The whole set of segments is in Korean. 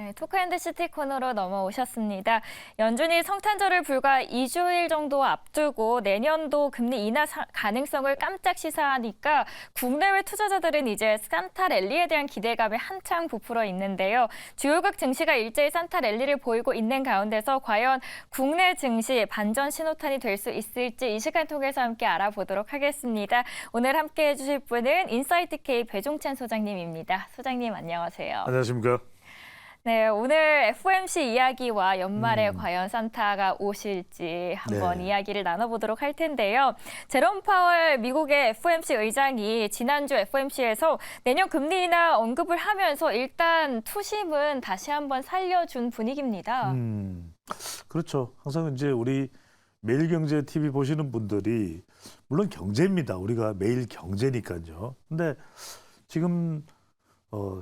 네, 토크앤드시티 코너로 넘어오셨습니다. 연준이 성탄절을 불과 2주일 정도 앞두고 내년도 금리 인하 가능성을 깜짝 시사하니까 국내외 투자자들은 이제 산타 랠리에 대한 기대감에 한창 부풀어 있는데요. 주요국 증시가 일제히 산타 랠리를 보이고 있는 가운데서 과연 국내 증시 반전 신호탄이 될 수 있을지 이 시간 통해서 함께 알아보도록 하겠습니다. 오늘 함께해 주실 분은 인사이트K 배종찬 소장님입니다. 소장님 안녕하세요. 안녕하십니까? 네, 오늘 FOMC 이야기와 연말에 과연 산타가 오실지 한번 네. 이야기를 나눠보도록 할 텐데요. 제롬 파월 미국의 FOMC 의장이 지난주 FOMC에서 내년 금리 인하 언급을 하면서 일단 투심은 다시 한번 살려준 분위기입니다. 그렇죠. 항상 이제 우리 매일경제 TV 보시는 분들이 물론 경제입니다. 우리가 매일 경제니까요. 근데 지금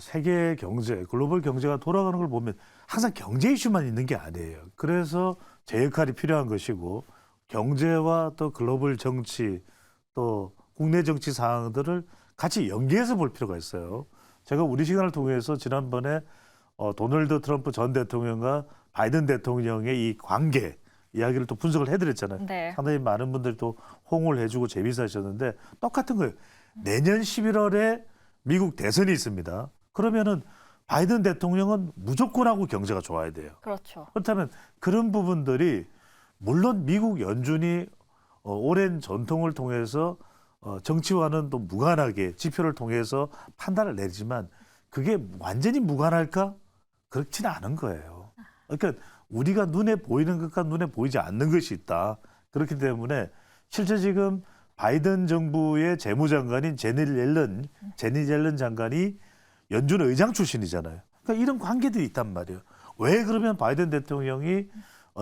세계 경제, 글로벌 경제가 돌아가는 걸 보면 항상 경제 이슈만 있는 게 아니에요. 그래서 제 역할이 필요한 것이고 경제와 또 글로벌 정치 또 국내 정치 사항들을 같이 연계해서 볼 필요가 있어요. 제가 우리 시간을 통해서 지난번에 도널드 트럼프 전 대통령과 바이든 대통령의 이 관계 이야기를 또 분석을 해드렸잖아요. 네. 상당히 많은 분들이 또 호응을 해주고 재미있어하셨는데 똑같은 거예요. 내년 11월에 미국 대선이 있습니다. 그러면은 바이든 대통령은 무조건 하고 경제가 좋아야 돼요. 그렇죠. 그렇다면 그런 부분들이 물론 미국 연준이 오랜 전통을 통해서 정치와는 또 무관하게 지표를 통해서 판단을 내지만 그게 완전히 무관할까? 그렇지는 않은 거예요. 그러니까 우리가 눈에 보이는 것과 눈에 보이지 않는 것이 있다. 그렇기 때문에 실제 지금 바이든 정부의 재무장관인 제니 옐런 장관이 연준 의장 출신이잖아요. 그러니까 이런 관계들이 있단 말이에요. 왜 그러면 바이든 대통령이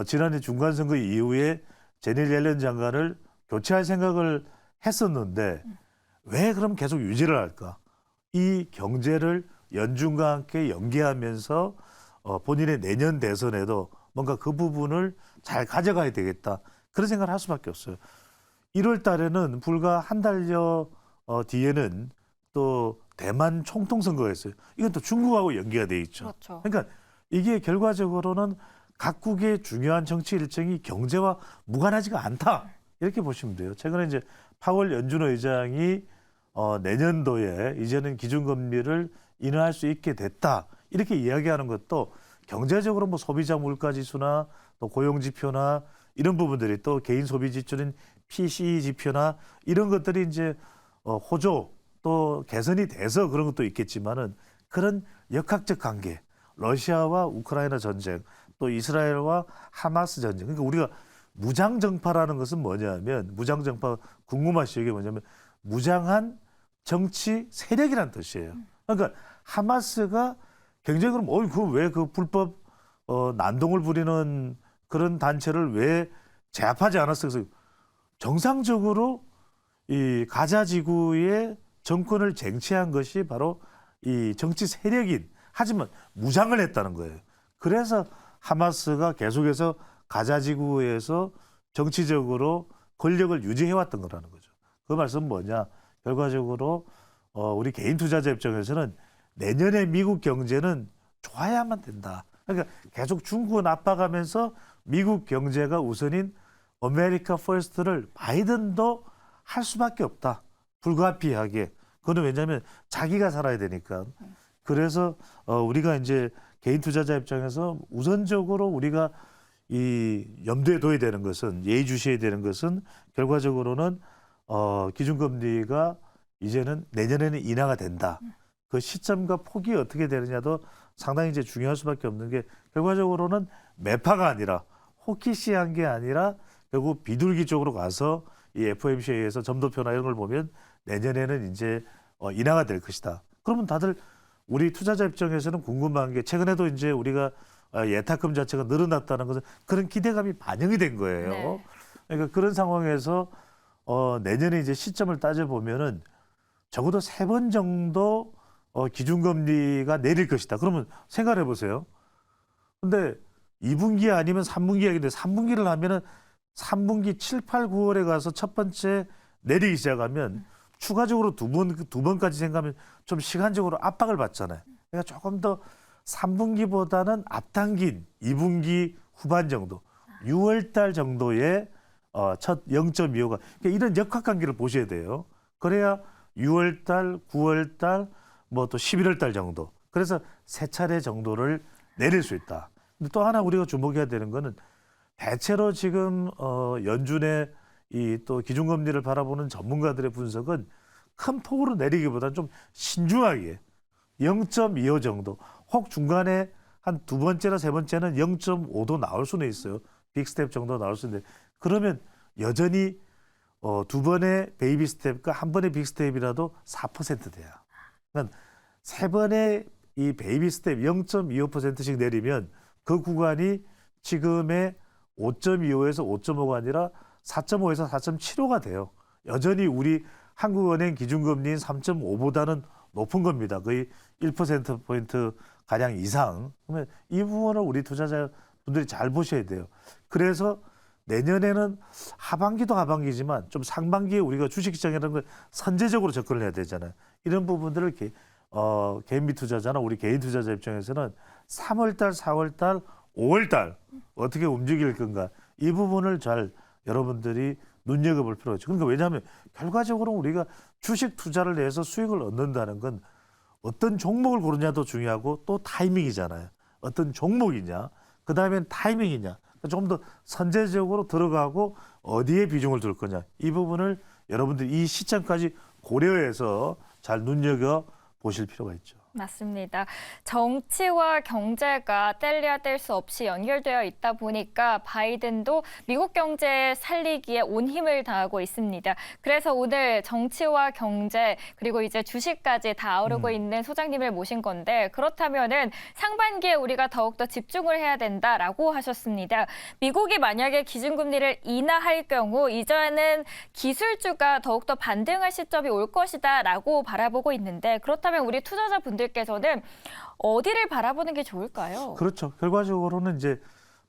지난해 중간선거 이후에 제니 옐런 장관을 교체할 생각을 했었는데 왜 그럼 계속 유지를 할까? 이 경제를 연준과 함께 연계하면서 본인의 내년 대선에도 뭔가 그 부분을 잘 가져가야 되겠다. 그런 생각을 할 수밖에 없어요. 1월 달에는 불과 한 달여 뒤에는 또 대만 총통선거가 있어요. 이건 또 중국하고 연계가 돼 있죠. 그렇죠. 그러니까 이게 결과적으로는 각국의 중요한 정치 일정이 경제와 무관하지가 않다. 이렇게 보시면 돼요. 최근에 이제 파월 연준 의장이 내년도에 이제는 기준금리를 인하할 수 있게 됐다. 이렇게 이야기하는 것도 경제적으로 뭐 소비자 물가 지수나 또 고용 지표나 이런 부분들이 또 개인 소비 지출인 PCE 지표나 이런 것들이 이제 호조 또 개선이 돼서 그런 것도 있겠지만은 그런 역학적 관계, 러시아와 우크라이나 전쟁, 또 이스라엘과 하마스 전쟁. 그러니까 우리가 무장정파라는 것은 뭐냐면 무장정파 궁금하시죠? 이게 뭐냐면 무장한 정치 세력이라는 뜻이에요. 그러니까 하마스가 굉장히 그럼 왜 그 불법 난동을 부리는 그런 단체를 왜 제압하지 않았어? 그래서 정상적으로 이 가자 지구의 정권을 쟁취한 것이 바로 이 정치 세력인 하지만 무장을 했다는 거예요. 그래서 하마스가 계속해서 가자 지구에서 정치적으로 권력을 유지해왔던 거라는 거죠. 그 말씀은 뭐냐? 결과적으로 우리 개인 투자자 입장에서는 내년에 미국 경제는 좋아야만 된다. 그러니까 계속 중국은 압박하면서 미국 경제가 우선인 아메리카 퍼스트를 바이든도 할 수밖에 없다. 불가피하게. 그거는 왜냐하면 자기가 살아야 되니까. 그래서 우리가 이제 개인 투자자 입장에서 우선적으로 우리가 이 염두에 둬야 되는 것은 예의주시해야 되는 것은 결과적으로는 기준금리가 이제는 내년에는 인하가 된다. 그 시점과 폭이 어떻게 되느냐도 상당히 이제 중요할 수밖에 없는 게 결과적으로는 매파가 아니라 호키시한 게 아니라 결국 비둘기 쪽으로 가서 이 FOMC에서 점도표나 이런 걸 보면 내년에는 이제 인하가 될 것이다. 그러면 다들 우리 투자자 입장에서는 궁금한 게 최근에도 이제 우리가 예탁금 자체가 늘어났다는 것은 그런 기대감이 반영이 된 거예요. 네. 그러니까 그런 상황에서 내년에 이제 시점을 따져보면은 적어도 3번 정도 기준금리가 내릴 것이다. 그러면 생각해 보세요. 근데 2분기 아니면 3분기 얘기인데 3분기를 하면은 3분기 7, 8, 9월에 가서 첫 번째 내리기 시작하면 추가적으로 두 번까지 생각하면 좀 시간적으로 압박을 받잖아요. 그러니까 조금 더 3분기보다는 앞당긴 2분기 후반 정도, 6월 달 정도의 첫 0.25가 그러니까 이런 역학관계를 보셔야 돼요. 그래야 6월 달, 9월 달, 뭐 또 11월 달 정도. 그래서 세 차례 정도를 내릴 수 있다. 근데 또 하나 우리가 주목해야 되는 거는 대체로 지금 연준의 이 또 기준금리를 바라보는 전문가들의 분석은 큰 폭으로 내리기보다는 좀 신중하게 0.25 정도, 혹 중간에 한 두 번째나 세 번째는 0.5도 나올 수는 있어요. 빅스텝 정도 나올 수 있는데 그러면 여전히 두 번의 베이비 스텝과 한 번의 빅스텝이라도 4% 돼요. 그러니까 세 번의 이 베이비 스텝 0.25%씩 내리면 그 구간이 지금의 5.25에서 5.5가 아니라 4.5에서 4.75가 돼요. 여전히 우리 한국은행 기준금리인 3.5보다는 높은 겁니다. 거의 1%포인트 가량 이상. 그러면 이 부분을 우리 투자자분들이 잘 보셔야 돼요. 그래서 내년에는 하반기도 하반기지만 좀 상반기에 우리가 주식시장이라는 걸 선제적으로 접근을 해야 되잖아요. 이런 부분들을 이렇게 개인비 투자자나 우리 개인 투자자 입장에서는 3월 달, 4월 달, 5월 달 어떻게 움직일 건가 이 부분을 잘 여러분들이 눈여겨볼 필요가 있죠. 그러니까 왜냐하면 결과적으로 우리가 주식 투자를 해서 수익을 얻는다는 건 어떤 종목을 고르냐도 중요하고 또 타이밍이잖아요. 어떤 종목이냐, 그 다음엔 타이밍이냐. 조금 더 선제적으로 들어가고 어디에 비중을 둘 거냐. 이 부분을 여러분들이 이 시점까지 고려해서 잘 눈여겨 보실 필요가 있죠. 맞습니다. 정치와 경제가 뗄래야 뗄 수 없이 연결되어 있다 보니까 바이든도 미국 경제 살리기에 온 힘을 다하고 있습니다. 그래서 오늘 정치와 경제 그리고 이제 주식까지 다 아우르고 있는 소장님을 모신 건데 그렇다면은 상반기에 우리가 더욱더 집중을 해야 된다라고 하셨습니다. 미국이 만약에 기준금리를 인하할 경우 이제는 기술주가 더욱더 반등할 시점이 올 것이다라고 바라보고 있는데 그렇다면 우리 투자자분들 께서는 어디를 바라보는 게 좋을까요? 그렇죠. 결과적으로는 이제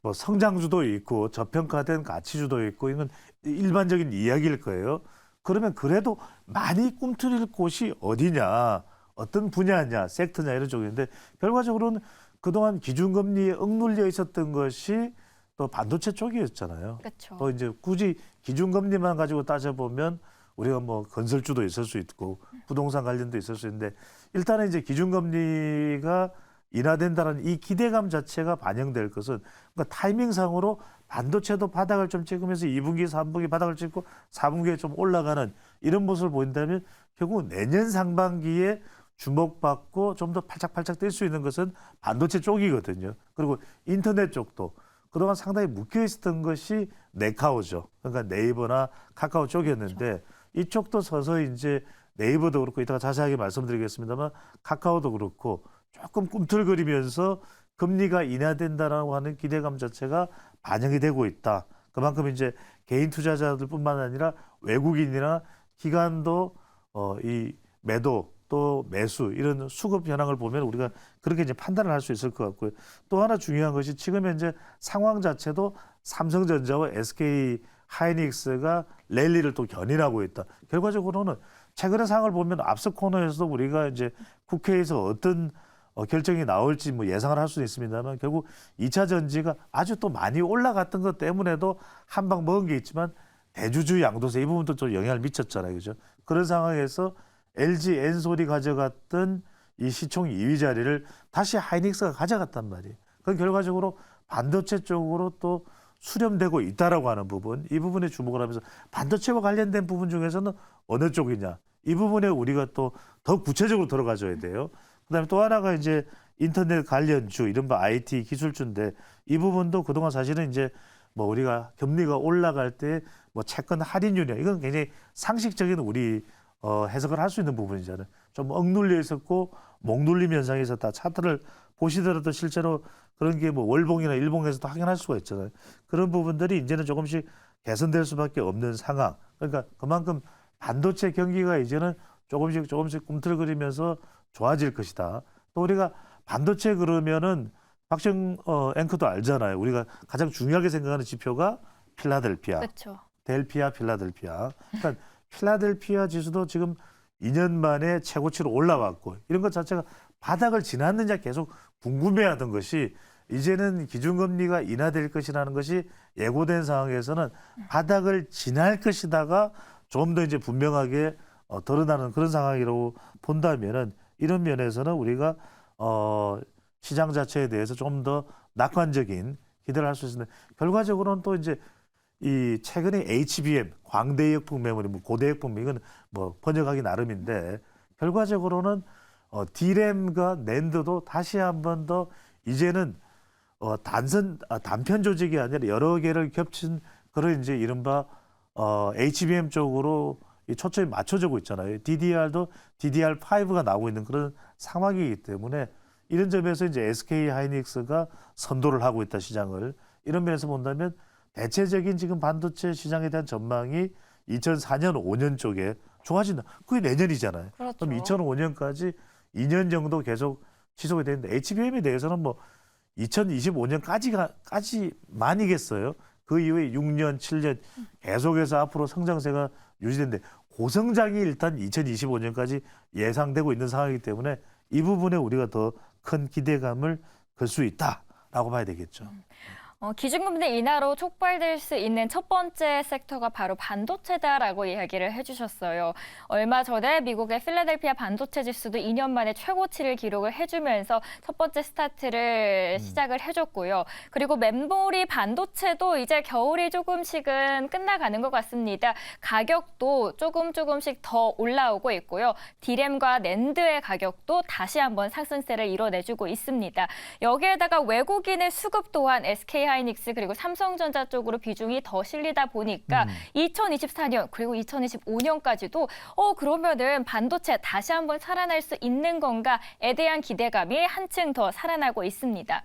뭐 성장주도 있고 저평가된 가치주도 있고 이건 일반적인 이야기일 거예요. 그러면 그래도 많이 꿈틀릴 곳이 어디냐, 어떤 분야냐, 섹터냐 이런 쪽인데 결과적으로는 그동안 기준금리에 억눌려 있었던 것이 또 반도체 쪽이었잖아요. 그렇죠. 또 이제 굳이 기준금리만 가지고 따져보면 우리가 뭐 건설주도 있을 수 있고 부동산 관련도 있을 수 있는데 일단은 이제 기준금리가 인하된다는 이 기대감 자체가 반영될 것은 그러니까 타이밍상으로 반도체도 바닥을 좀 찍으면서 2분기, 3분기 바닥을 찍고 4분기에 좀 올라가는 이런 모습을 보인다면 결국 내년 상반기에 주목받고 좀 더 팔짝팔짝 뛸 수 있는 것은 반도체 쪽이거든요. 그리고 인터넷 쪽도 그동안 상당히 묶여 있었던 것이 네카오죠. 그러니까 네이버나 카카오 쪽이었는데 그렇죠. 이쪽도 서서히 이제 네이버도 그렇고 이따가 자세하게 말씀드리겠습니다만 카카오도 그렇고 조금 꿈틀거리면서 금리가 인하된다라고 하는 기대감 자체가 반영이 되고 있다. 그만큼 이제 개인 투자자들뿐만 아니라 외국인이나 기관도 이 매도 또 매수 이런 수급 현황을 보면 우리가 그렇게 이제 판단을 할 수 있을 것 같고요. 또 하나 중요한 것이 지금 현재 상황 자체도 삼성전자와 SK 하이닉스가 랠리를 또 견인하고 있다. 결과적으로는 최근의 상황을 보면 앞서 코너에서도 우리가 이제 국회에서 어떤 결정이 나올지 뭐 예상을 할 수는 있습니다만 결국 2차 전지가 아주 또 많이 올라갔던 것 때문에도 한 방 먹은 게 있지만 대주주 양도세 이 부분도 좀 영향을 미쳤잖아요. 그죠? 그런 상황에서 LG 엔솔이 가져갔던 이 시총 2위 자리를 다시 하이닉스가 가져갔단 말이에요. 그건 결과적으로 반도체 쪽으로 또 수렴되고 있다라고 하는 부분, 이 부분에 주목을 하면서 반도체와 관련된 부분 중에서는 어느 쪽이냐, 이 부분에 우리가 또 더 구체적으로 들어가줘야 돼요. 그다음에 또 하나가 이제 인터넷 관련주, 이른바 IT 기술주인데 이 부분도 그동안 사실은 이제 뭐 우리가 금리가 올라갈 때 뭐 채권 할인율이야 이건 굉장히 상식적인 우리 해석을 할 수 있는 부분이잖아요. 좀 억눌려 있었고 목눌림 현상이 있었다. 차트를 보시더라도 실제로 그런 게 뭐 월봉이나 일봉에서도 확인할 수가 있잖아요. 그런 부분들이 이제는 조금씩 개선될 수밖에 없는 상황. 그러니까 그만큼 반도체 경기가 이제는 조금씩 꿈틀거리면서 좋아질 것이다. 또 우리가 반도체 그러면은 박정 앵커도 알잖아요. 우리가 가장 중요하게 생각하는 지표가 필라델피아, 그렇죠. 델피아, 필라델피아. 그러니까 필라델피아 지수도 지금 2년 만에 최고치로 올라왔고 이런 것 자체가 바닥을 지났느냐 계속 궁금해하던 것이 이제는 기준금리가 인하될 것이라는 것이 예고된 상황에서는 바닥을 지날 것이다가 좀 더 이제 분명하게 드러나는 그런 상황이라고 본다면은 이런 면에서는 우리가 시장 자체에 대해서 좀 더 낙관적인 기대를 할 수 있는데 결과적으로는 또 이제 이 최근에 HBM 광대역풍 메모리, 뭐 고대역풍 이건 뭐 번역하기 나름인데 결과적으로는 D램과 낸드도 다시 한 번 더 이제는 단편 조직이 아니라 여러 개를 겹친 그런 이제 이른바 HBM 쪽으로 이 초점이 맞춰지고 있잖아요. DDR도 DDR5가 나오고 있는 그런 상황이기 때문에 이런 점에서 이제 SK 하이닉스가 선도를 하고 있다 시장을 이런 면에서 본다면 대체적인 지금 반도체 시장에 대한 전망이 2004년 5년 쪽에 좋아진다. 그게 내년이잖아요. 그렇죠. 그럼 2005년까지 2년 정도 계속 지속이 되는데 HBM에 대해서는 뭐 2025년까지만이겠어요. 그 이후에 6년, 7년 계속해서 앞으로 성장세가 유지되는데 고성장이 일단 2025년까지 예상되고 있는 상황이기 때문에 이 부분에 우리가 더 큰 기대감을 걸 수 있다라고 봐야 되겠죠. 기준금리 인하로 촉발될 수 있는 첫 번째 섹터가 바로 반도체다라고 이야기를 해주셨어요. 얼마 전에 미국의 필라델피아 반도체 지수도 2년 만에 최고치를 기록을 해주면서 첫 번째 스타트를 시작을 해줬고요. 그리고 메모리 반도체도 이제 겨울이 조금씩은 끝나가는 것 같습니다. 가격도 조금씩 더 올라오고 있고요. D램과 낸드의 가격도 다시 한번 상승세를 이뤄내주고 있습니다. 여기에다가 외국인의 수급 또한 SK 하이닉스 그리고 삼성전자 쪽으로 비중이 더 실리다 보니까 2024년 그리고 2025년까지도 그러면은 반도체 다시 한번 살아날 수 있는 건가에 대한 기대감이 한층 더 살아나고 있습니다.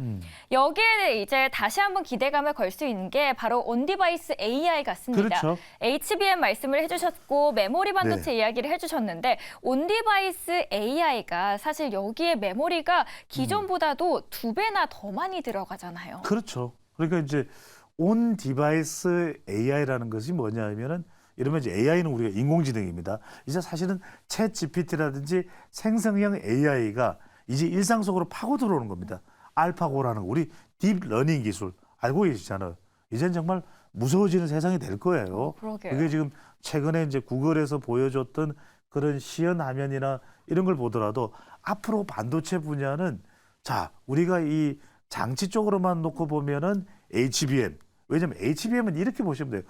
여기에 이제 다시 한번 기대감을 걸 수 있는 게 바로 온디바이스 AI 같습니다. 그렇죠. HBM 말씀을 해주셨고 메모리 반도체 이야기를 해주셨는데 온디바이스 AI가 사실 여기에 메모리가 기존보다도 2배나 더 많이 들어가잖아요. 그렇죠. 그러니까 이제 온 디바이스 AI라는 것이 뭐냐면은 이러면 이제 AI는 우리가 인공지능입니다. 이제 사실은 챗 GPT라든지 생성형 AI가 이제 일상 속으로 파고 들어오는 겁니다. 알파고라는 우리 딥러닝 기술 알고 계시잖아요. 이제는 정말 무서워지는 세상이 될 거예요. 그러게요. 그게 지금 최근에 이제 구글에서 보여줬던 그런 시연 화면이나 이런 걸 보더라도 앞으로 반도체 분야는 자, 우리가 이 장치 쪽으로만 놓고 보면은 HBM. 왜냐면 HBM은 이렇게 보시면 돼요.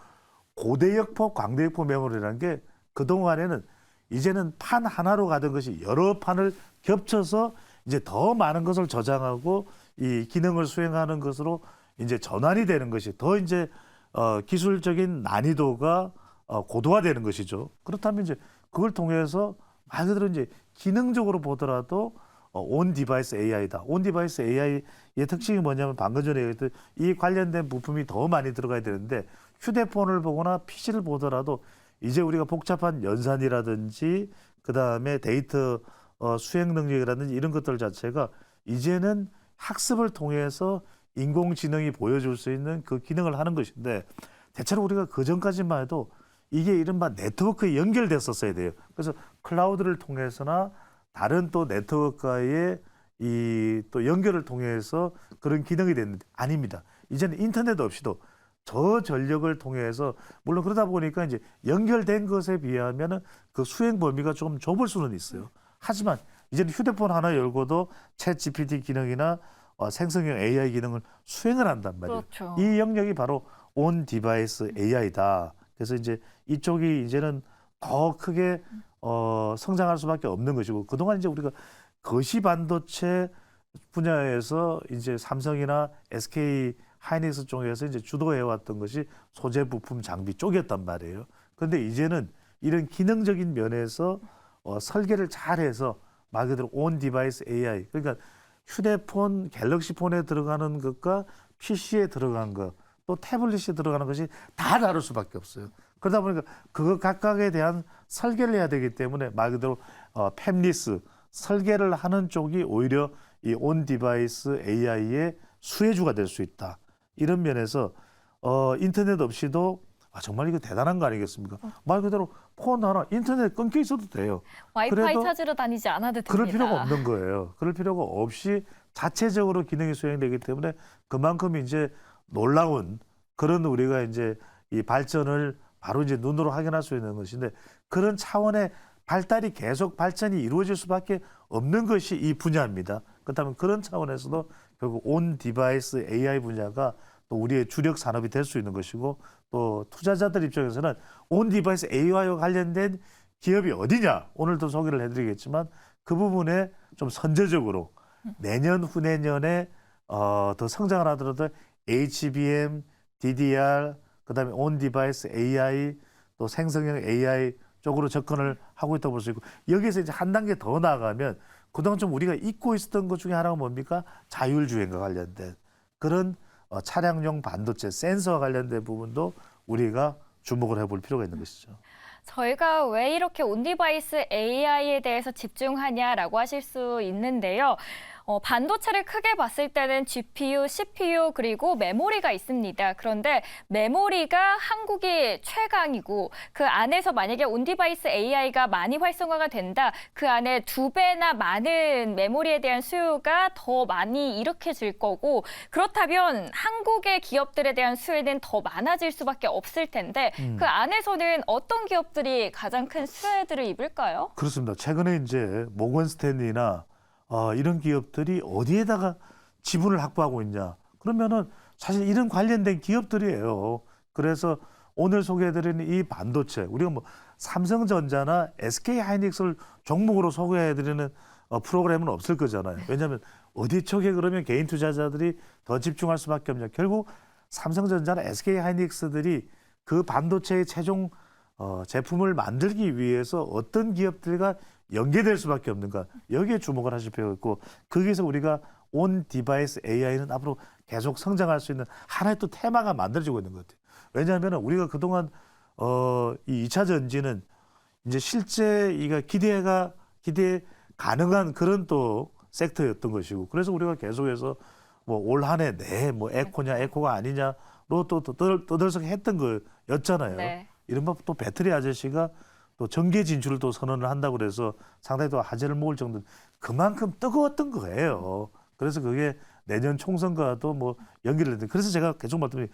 고대역폭, 광대역폭 메모리라는 게 그동안에는 이제는 판 하나로 가던 것이 여러 판을 겹쳐서 이제 더 많은 것을 저장하고 이 기능을 수행하는 것으로 이제 전환이 되는 것이 더 이제 기술적인 난이도가 고도화되는 것이죠. 그렇다면 이제 그걸 통해서 말 그대로 이제 기능적으로 보더라도 온 디바이스 AI다. 온 디바이스 AI의 특징이 뭐냐면 방금 전에 얘기했던 이 관련된 부품이 더 많이 들어가야 되는데 휴대폰을 보거나 PC를 보더라도 이제 우리가 복잡한 연산이라든지 그다음에 데이터 수행 능력이라든지 이런 것들 자체가 이제는 학습을 통해서 인공지능이 보여줄 수 있는 그 기능을 하는 것인데 대체로 우리가 그전까지만 해도 이게 이른바 네트워크에 연결됐었어야 돼요. 그래서 클라우드를 통해서나 다른 또 네트워크와의 이 또 연결을 통해서 그런 기능이 됐는데 아닙니다. 이제는 인터넷 없이도 저전력을 통해서 물론 그러다 보니까 이제 연결된 것에 비하면은 그 수행 범위가 좀 좁을 수는 있어요. 하지만 이제는 휴대폰 하나 열고도 챗 GPT 기능이나 생성형 AI 기능을 수행을 한단 말이에요. 그렇죠. 이 영역이 바로 온 디바이스 AI다. 그래서 이제 이쪽이 이제는 더 크게 성장할 수밖에 없는 것이고 그동안 이제 우리가 거시 반도체 분야에서 이제 삼성이나 SK 하이닉스 쪽에서 이제 주도해왔던 것이 소재 부품 장비 쪽이었단 말이에요. 그런데 이제는 이런 기능적인 면에서 설계를 잘해서 말 그대로 온 디바이스 AI 그러니까 휴대폰 갤럭시 폰에 들어가는 것과 PC에 들어간 것 또 태블릿에 들어가는 것이 다 다를 수밖에 없어요. 그러다 보니까 그거 각각에 대한 설계를 해야 되기 때문에 말 그대로 팹리스 설계를 하는 쪽이 오히려 이 온 디바이스 AI의 수혜주가 될 수 있다. 이런 면에서 인터넷 없이도 정말 이거 대단한 거 아니겠습니까? 말 그대로 폰 하나 인터넷 끊겨 있어도 돼요. 와이파이 그래도 찾으러 다니지 않아도 됩니다. 그럴 필요가 없는 거예요. 그럴 필요가 없이 자체적으로 기능이 수행되기 때문에 그만큼 이제 놀라운 그런 우리가 이제 이 발전을 바로 이제 눈으로 확인할 수 있는 것인데 그런 차원의 발달이 계속 발전이 이루어질 수밖에 없는 것이 이 분야입니다. 그렇다면 그런 차원에서도 결국 온 디바이스 AI 분야가 또 우리의 주력 산업이 될 수 있는 것이고 또 투자자들 입장에서는 온 디바이스 AI와 관련된 기업이 어디냐 오늘도 소개를 해드리겠지만 그 부분에 좀 선제적으로 내년 후내년에 더 성장을 하더라도 HBM, DDR, 그다음에 온 디바이스 AI 또 생성형 AI 쪽으로 접근을 하고 있다고 볼 수 있고 여기에서 이제 한 단계 더 나아가면 그동안 좀 우리가 잊고 있었던 것 중에 하나가 뭡니까? 자율주행과 관련된 그런 차량용 반도체 센서와 관련된 부분도 우리가 주목을 해볼 필요가 있는 것이죠. 저희가 왜 이렇게 온디바이스 AI에 대해서 집중하냐라고 하실 수 있는데요. 반도체를 크게 봤을 때는 GPU, CPU 그리고 메모리가 있습니다. 그런데 메모리가 한국이 최강이고 그 안에서 만약에 온디바이스 AI가 많이 활성화가 된다. 그 안에 2배나 많은 메모리에 대한 수요가 더 많이 일으켜질 거고 그렇다면 한국의 기업들에 대한 수요는 더 많아질 수밖에 없을 텐데 그 안에서는 어떤 기업들이 가장 큰 수혜들을 입을까요? 그렇습니다. 최근에 이제 모건 스탠리나 이런 기업들이 어디에다가 지분을 확보하고 있냐. 그러면은 사실 이런 관련된 기업들이에요. 그래서 오늘 소개해드리는 이 반도체, 우리가 뭐 삼성전자나 SK하이닉스를 종목으로 소개해드리는 프로그램은 없을 거잖아요. 왜냐하면 어디 쪽에 그러면 개인 투자자들이 더 집중할 수밖에 없냐. 결국 삼성전자나 SK하이닉스들이 그 반도체의 최종 제품을 만들기 위해서 어떤 기업들과 연계될 수밖에 없는가 여기에 주목을 하실 필요가 있고 거기에서 우리가 온 디바이스 AI는 앞으로 계속 성장할 수 있는 하나의 또 테마가 만들어지고 있는 것 같아요. 왜냐하면 우리가 그동안 이 2차 전지는 이제 실제 이가 기대 가능한 그런 또 섹터였던 것이고 그래서 우리가 계속해서 뭐 올 한 해 내 뭐 에코냐 에코가 아니냐로 또 떠들썩했던 거였잖아요. 네. 이른바 또 배터리 아저씨가 또 정계 진출을 또 선언을 한다고 그래서 상당히 또 화제를 모을 정도 그만큼 뜨거웠던 거예요. 그래서 그게 내년 총선과도 뭐 연결이 되는데 그래서 제가 계속 말씀드린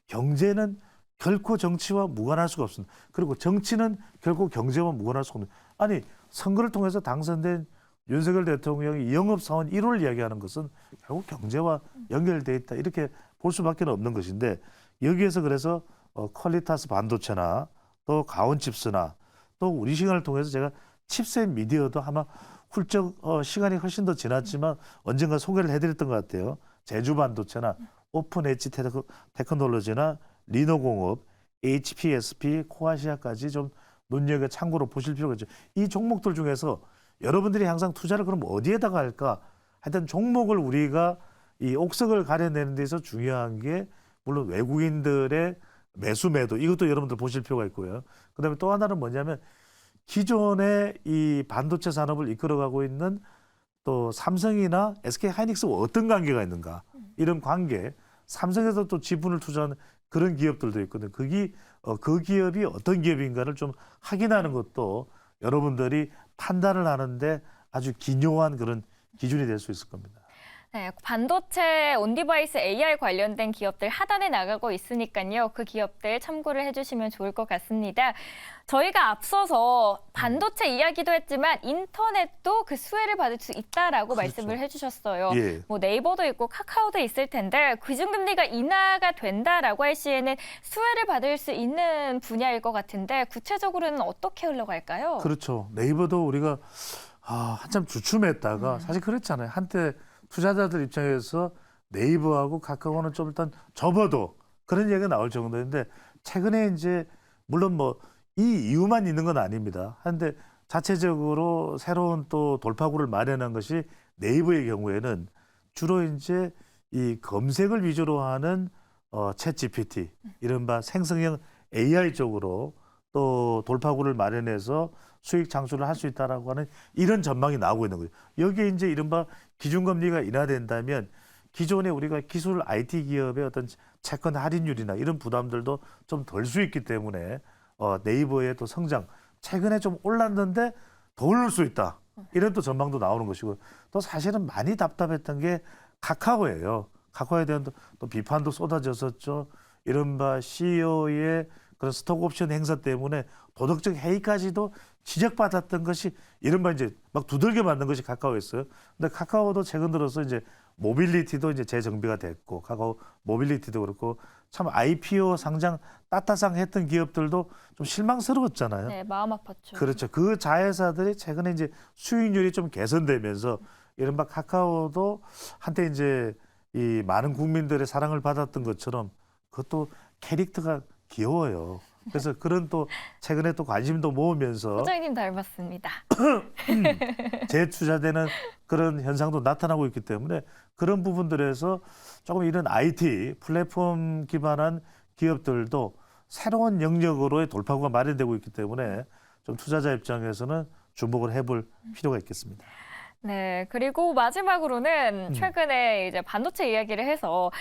경제는 결코 정치와 무관할 수가 없습니다. 그리고 정치는 결코 경제와 무관할 수가 없는. 아니 선거를 통해서 당선된 윤석열 대통령이 영업사원 1호를 이야기하는 것은 결국 경제와 연결돼 있다 이렇게 볼 수밖에 없는 것인데 여기에서 그래서 퀄리타스 반도체나 또 가온칩스나 또 우리 시간을 통해서 제가 칩셋 미디어도 아마 훌쩍 시간이 훨씬 더 지났지만 언젠가 소개를 해드렸던 것 같아요. 제주 반도체나 오픈 엣지 테크놀로지나 리노공업, HPSP, 코아시아까지 좀 눈여겨 참고로 보실 필요가 있죠. 이 종목들 중에서 여러분들이 항상 투자를 그럼 어디에다가 할까? 하여튼 종목을 우리가 이 옥석을 가려내는 데서 중요한 게 물론 외국인들의 매수 매도 이것도 여러분들 보실 필요가 있고요. 그다음에 또 하나는 뭐냐면 기존의 이 반도체 산업을 이끌어가고 있는 또 삼성이나 SK하이닉스와 어떤 관계가 있는가 이런 관계 삼성에서 또 지분을 투자하는 그런 기업들도 있거든요. 그 기업이 어떤 기업인가를 좀 확인하는 것도 여러분들이 판단을 하는데 아주 기묘한 그런 기준이 될 수 있을 겁니다. 네, 반도체 온디바이스 AI 관련된 기업들 하단에 나가고 있으니까요. 그 기업들 참고를 해주시면 좋을 것 같습니다. 저희가 앞서서 반도체 이야기도 했지만 인터넷도 그 수혜를 받을 수 있다라고 그렇죠. 말씀을 해주셨어요. 예. 뭐 네이버도 있고 카카오도 있을 텐데 기준금리가 인하가 된다라고 할 시에는 수혜를 받을 수 있는 분야일 것 같은데 구체적으로는 어떻게 흘러갈까요? 그렇죠. 네이버도 우리가 한참 주춤했다가 사실 그랬잖아요. 한때 투자자들 입장에서 네이버하고 카카오는 좀 일단 접어도 그런 얘기가 나올 정도인데 최근에 이제 물론 뭐 이 이유만 있는 건 아닙니다. 한데 자체적으로 새로운 또 돌파구를 마련한 것이 네이버의 경우에는 주로 이제 이 검색을 위주로 하는 챗 GPT 이른바 생성형 AI 쪽으로 또 돌파구를 마련해서 수익 창출을 할 수 있다라고 하는 이런 전망이 나오고 있는 거죠. 여기에 이제 이른바 기준금리가 인하된다면 기존에 우리가 기술 IT 기업의 어떤 채권 할인율이나 이런 부담들도 좀 덜 수 있기 때문에 네이버의 또 성장 최근에 좀 올랐는데 더 오를 수 있다. 이런 또 전망도 나오는 것이고 또 사실은 많이 답답했던 게 카카오예요. 카카오에 대한 또 비판도 쏟아졌었죠. 이른바 CEO의 그런 스톡 옵션 행사 때문에 도덕적 해이까지도 지적받았던 것이 이른바 이제 막 두들겨 맞는 것이 카카오였어요. 근데 카카오도 최근 들어서 이제 모빌리티도 이제 재정비가 됐고 카카오 모빌리티도 그렇고 참 IPO 상장 따따상 했던 기업들도 좀 실망스러웠잖아요. 네, 마음 아팠죠. 그렇죠. 그 자회사들이 최근에 이제 수익률이 좀 개선되면서 이른바 카카오도 한때 이제 이 많은 국민들의 사랑을 받았던 것처럼 그것도 캐릭터가 귀여워요. 그래서 그런 또 최근에 또 관심도 모으면서 소장님 닮았습니다. 재투자되는 그런 현상도 나타나고 있기 때문에 그런 부분들에서 조금 이런 IT 플랫폼 기반한 기업들도 새로운 영역으로의 돌파구가 마련되고 있기 때문에 좀 투자자 입장에서는 주목을 해볼 필요가 있겠습니다. 네, 그리고 마지막으로는 최근에 이제 반도체 이야기를 해서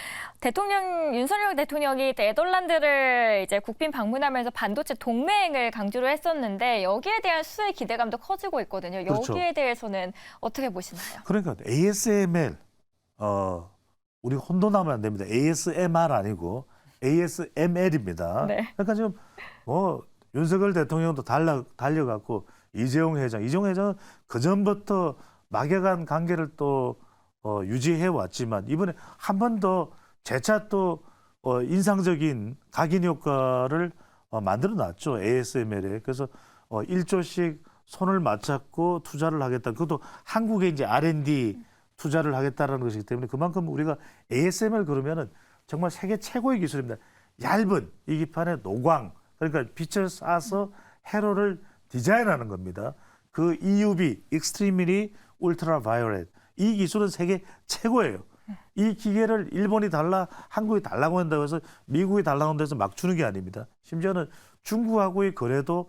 윤석열 대통령이 네덜란드를 이제 국빈 방문하면서 반도체 동맹을 강조를 했었는데 여기에 대한 수혜 기대감도 커지고 있거든요. 그렇죠. 여기에 대해서는 어떻게 보시나요? 그러니까 ASML 우리 혼돈하면 안 됩니다. ASMR 아니고 ASML입니다. 네. 그러니까 지금 윤석열 대통령도 달려갖고 이재용 회장은 그 전부터 막연한 관계를 또 유지해 왔지만 이번에 한 번 더 재차 또 인상적인 각인 효과를 만들어 놨죠. ASML에. 그래서 1조씩 손을 맞잡고 투자를 하겠다. 그것도 한국에 이제 R&D 투자를 하겠다라는 것이기 때문에 그만큼 우리가 ASML 그러면은 정말 세계 최고의 기술입니다. 얇은 이 기판에 노광, 그러니까 빛을 쏴서 회로를 디자인하는 겁니다. 그 EUV, Extremely Ultraviolet, 이 기술은 세계 최고예요. 이 기계를 일본이 달라, 한국이 달라고 한다고 해서 미국이 달라고 한다고 해서 막 주는 게 아닙니다. 심지어는 중국하고의 거래도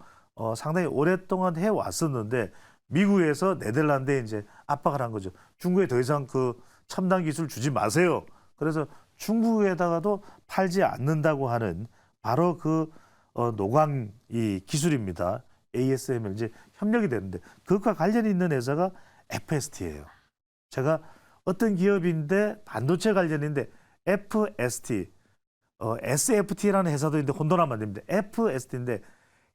상당히 오랫동안 해왔었는데 미국에서 네덜란드에 이제 압박을 한 거죠. 중국에 더 이상 그 첨단 기술 주지 마세요. 그래서 중국에다가도 팔지 않는다고 하는 바로 그 노광 이 기술입니다. ASML 이제 협력이 되는데 그것과 관련이 있는 회사가 FST예요. 제가 어떤 기업인데 반도체 관련인데 FST, SFT라는 회사도 있는데 혼돈하면 안 됩니다. FST인데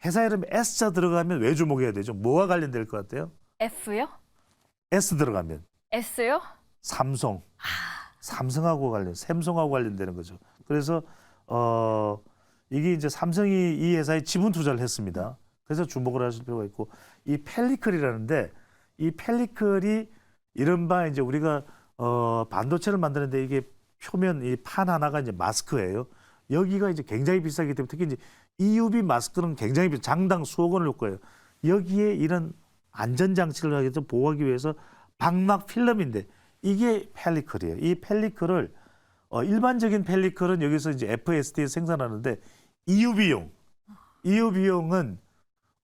회사 이름에 S자 들어가면 왜 주목해야 되죠? 뭐와 관련될 것 같아요? F요? S 들어가면 S요? 삼성, 삼성하고 샘송하고 관련되는 거죠. 그래서 이게 이제 삼성이 이 회사에 지분 투자를 했습니다. 그래서 주목을 하실 필요가 있고 이 펠리클이라는데 이 펠리클이 이른바 이제 우리가 반도체를 만드는데 이게 표면 이 판 하나가 이제 마스크예요. 여기가 이제 굉장히 비싸기 때문에 특히 이제 EUV 마스크는 굉장히 장당 수억 원을 올 거예요. 여기에 이런 안전 장치를 하기 위해서 보호하기 위해서 방막 필름인데 이게 펠리클이에요. 이 펠리클을 일반적인 펠리클은 여기서 이제 FST에서 생산하는데 EUV용은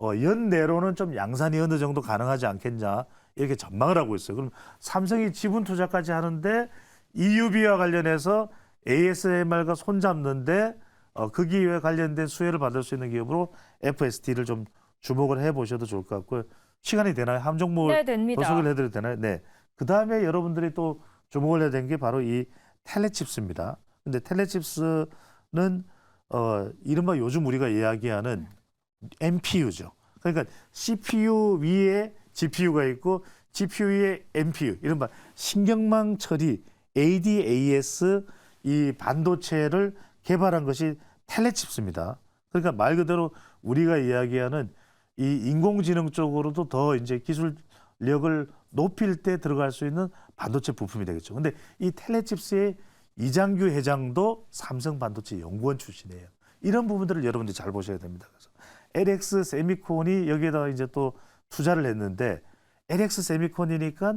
연내로는 좀 양산이 어느 정도 가능하지 않겠냐 이렇게 전망을 하고 있어요. 그럼 삼성이 지분 투자까지 하는데 EUV와 관련해서 ASMR과 손잡는데 그 기회에 관련된 수혜를 받을 수 있는 기업으로 FST를 좀 주목을 해보셔도 좋을 것 같고요. 시간이 되나요? 함정모 네, 됩니다. 더 소개를 해드려도 되나요? 네. 그 다음에 여러분들이 또 주목을 해야 되는 게 바로 이 텔레칩스입니다. 근데 텔레칩스는 이른바 요즘 우리가 이야기하는 NPU죠. 그러니까 CPU 위에 GPU가 있고 GPU 위에 NPU, 이른바 신경망 처리 ADAS 이 반도체를 개발한 것이 텔레칩스입니다. 그러니까 말 그대로 우리가 이야기하는 이 인공지능 쪽으로도 더 이제 기술력을 높일 때 들어갈 수 있는 반도체 부품이 되겠죠. 근데 이 텔레칩스의 이장규 회장도 삼성 반도체 연구원 출신이에요. 이런 부분들을 여러분들이 잘 보셔야 됩니다. 그래서 LX 세미콘이 여기에다가 이제 또 투자를 했는데 LX 세미콘이니까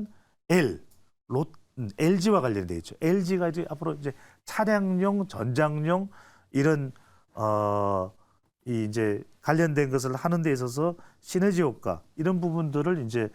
LG와 관련돼 있죠. LG가 이제 앞으로 이제 차량용, 전장용 이런 이제 관련된 것을 하는 데 있어서 시너지 효과 이런 부분들을 이제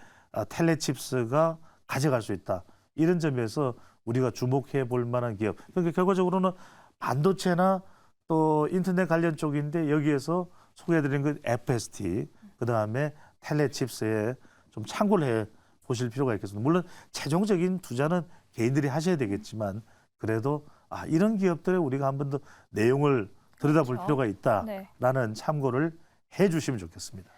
텔레칩스가 가져갈 수 있다. 이런 점에서 우리가 주목해 볼 만한 기업. 그러니까 결과적으로는 반도체나 또 인터넷 관련 쪽인데 여기에서 소개해드린 그 FST, 그다음에 텔레칩스에 좀 참고를 해 보실 필요가 있겠습니다. 물론 최종적인 투자는 개인들이 하셔야 되겠지만 그래도 이런 기업들에 우리가 한 번 더 내용을 들여다볼 그렇죠. 필요가 네. 있다라는 참고를 해주시면 좋겠습니다.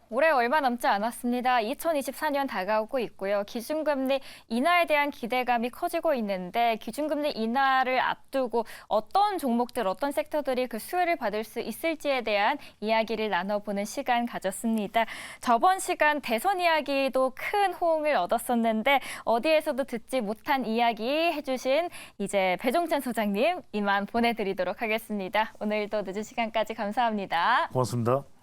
올해 얼마 남지 않았습니다. 2024년 다가오고 있고요. 기준금리 인하에 대한 기대감이 커지고 있는데 기준금리 인하를 앞두고 어떤 종목들, 어떤 섹터들이 그 수혜를 받을 수 있을지에 대한 이야기를 나눠보는 시간 가졌습니다. 저번 시간 대선 이야기도 큰 호응을 얻었었는데 어디에서도 듣지 못한 이야기 해주신 이제 배종찬 소장님 이만 보내드리도록 하겠습니다. 오늘도 늦은 시간까지 감사합니다. 고맙습니다.